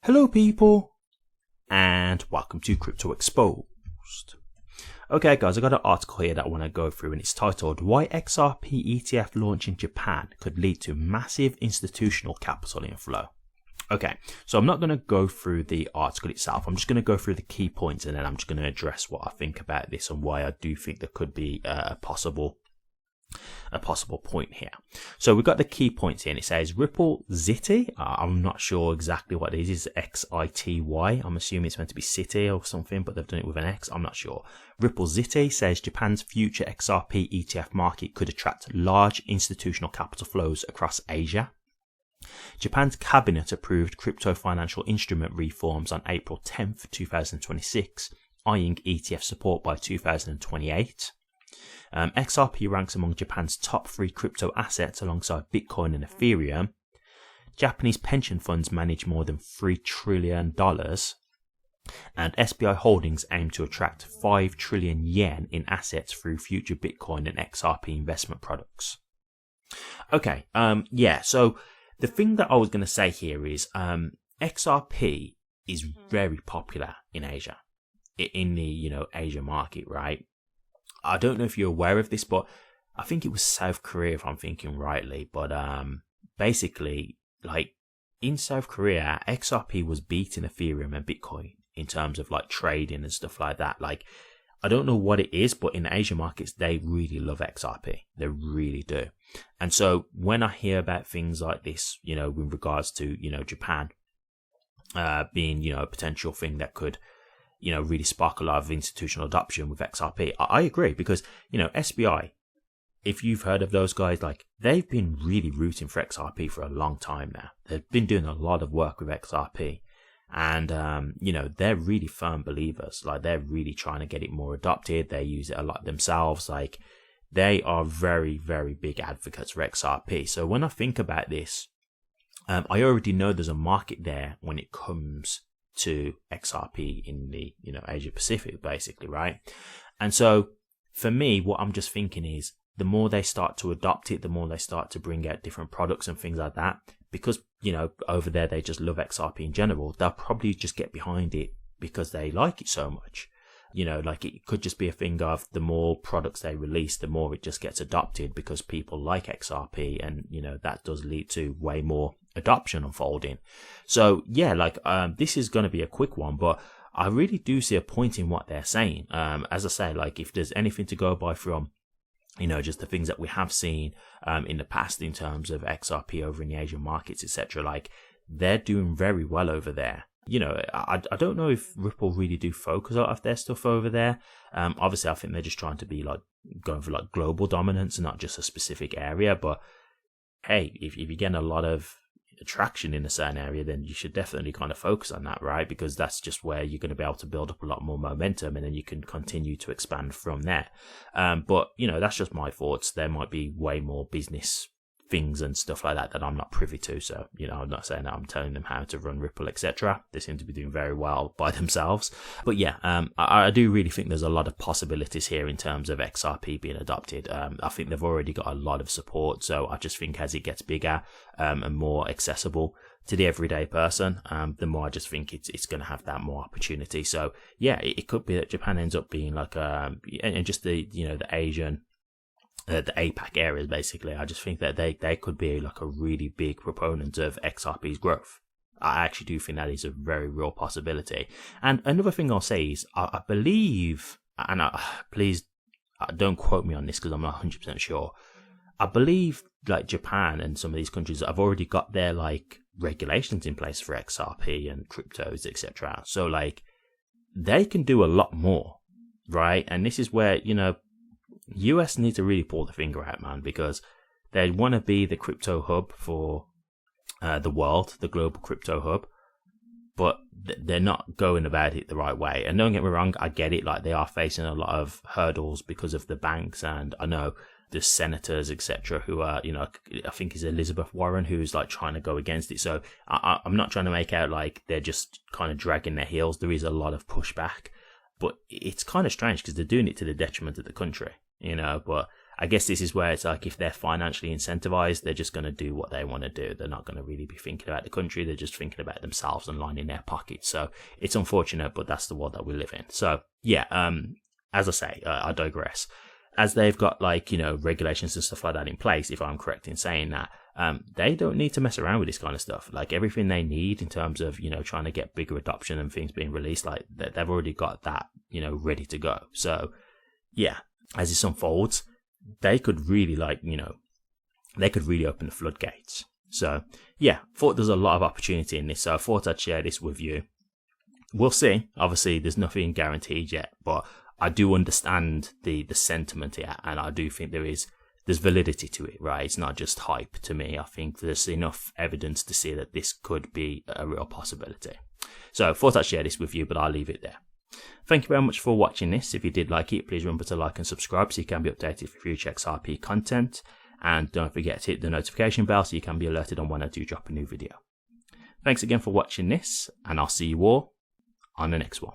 Hello people, and welcome to Crypto Exposed. Okay guys, I got an article here that I want to go through, and it's titled Why XRP ETF Launch in Japan Could Lead to Massive Institutional Capital Inflow. Okay, so I'm not going to go through the article itself. I'm just going to go through the key points, and then I'm just going to address what I think about this and why I do think there could be a possible point here. So we've got the key points here, and it says Ripple Zity. I'm not sure exactly what it is. XITY. I'm assuming it's meant to be City or something, but they've done it with an X. I'm not sure. Ripple Zity says Japan's future XRP ETF market could attract large institutional capital flows across Asia. Japan's cabinet approved crypto financial instrument reforms on April 10th, 2026, eyeing ETF support by 2028. XRP ranks among Japan's top 3 crypto assets alongside Bitcoin and Ethereum. Japanese pension funds manage more than $3 trillion. And SBI Holdings aim to attract 5 trillion yen in assets through future Bitcoin and XRP investment products. Okay, so the thing that I was going to say here is XRP is very popular in Asia, in the Asia market, right? I don't know if you're aware of this, but I think it was South Korea, if I'm thinking rightly. But basically, like in South Korea, XRP was beating Ethereum and Bitcoin in terms of like trading and stuff like that. Like, I don't know what it is, but in Asia markets, they really love XRP. They really do. And so when I hear about things like this, with regards to, Japan being, a potential thing that could, really spark a lot of institutional adoption with XRP, I agree, because, SBI, if you've heard of those guys, like they've been really rooting for XRP for a long time now. They've been doing a lot of work with XRP. And, they're really firm believers. Like, they're really trying to get it more adopted. They use it a lot themselves. Like, they are very, very big advocates for XRP. So when I think about this, I already know there's a market there when it comes to XRP in the, Asia Pacific, basically, right? And so for me, what I'm just thinking is the more they start to adopt it, the more they start to bring out different products and things like that. Because, over there, they just love XRP in general. They'll probably just get behind it because they like it so much. Like it could just be a thing of the more products they release, the more it just gets adopted because people like XRP. And, that does lead to way more adoption unfolding. So, yeah, this is going to be a quick one, but I really do see a point in what they're saying. As I say, like if there's anything to go by from, just the things that we have seen in the past in terms of XRP over in the Asian markets, etc. Like they're doing very well over there. I don't know if Ripple really do focus a lot of their stuff over there. Obviously, I think they're just trying to be going for global dominance and not just a specific area. But hey, if you're getting a lot of attraction in a certain area, then you should definitely kind of focus on that, right? Because that's just where you're going to be able to build up a lot more momentum, and then you can continue to expand from there. But that's just my thoughts. There might be way more business things and stuff like that I'm not privy to. So I'm not saying that I'm telling them how to run Ripple, etc. They seem to be doing very well by themselves. But yeah, I do really think there's a lot of possibilities here in terms of XRP being adopted. I think they've already got a lot of support, so I just think as it gets bigger and more accessible to the everyday person, the more I just think it's going to have that more opportunity. So yeah, it could be that Japan ends up being and just the the Asian, the APAC areas, basically. I just think that they could be a really big proponent of XRP's growth. I actually do think that is a very real possibility. And another thing I'll say is I believe, and please don't quote me on this because I'm not 100% sure, I believe Japan and some of these countries have already got their regulations in place for XRP and cryptos, etc. So they can do a lot more, right? And this is where US need to really pull the finger out, man, because they want to be the crypto hub for the world, the global crypto hub, but they're not going about it the right way. And don't get me wrong, I get it, they are facing a lot of hurdles because of the banks, and I know the senators, etc., who are, I think it's Elizabeth Warren who's trying to go against it. So I'm not trying to make out they're just kind of dragging their heels. There is a lot of pushback, but it's kind of strange because they're doing it to the detriment of the country. But I guess this is where it's like, if they're financially incentivized, they're just going to do what they want to do. They're not going to really be thinking about the country. They're just thinking about themselves and lining their pockets. So it's unfortunate, but that's the world that we live in. So yeah, as I say, I digress. As they've got like, you know, regulations and stuff like that in place, if I'm correct in saying that, they don't need to mess around with this kind of stuff. Like, everything they need in terms of, you know, trying to get bigger adoption and things being released, like they've already got that, you know, ready to go. So yeah, as this unfolds, they could really, like, you know, they could really open the floodgates. So yeah, thought there's a lot of opportunity in this. So I thought I'd share this with you. We'll see. Obviously, there's nothing guaranteed yet, but I do understand the sentiment here, and I do think there's validity to it, right? It's not just hype to me. I think there's enough evidence to see that this could be a real possibility. So I thought I'd share this with you, but I'll leave it there. Thank you very much for watching this. If you did like it, please remember to like and subscribe so you can be updated for future XRP content. And don't forget to hit the notification bell so you can be alerted on when I do drop a new video. Thanks again for watching this, and I'll see you all on the next one.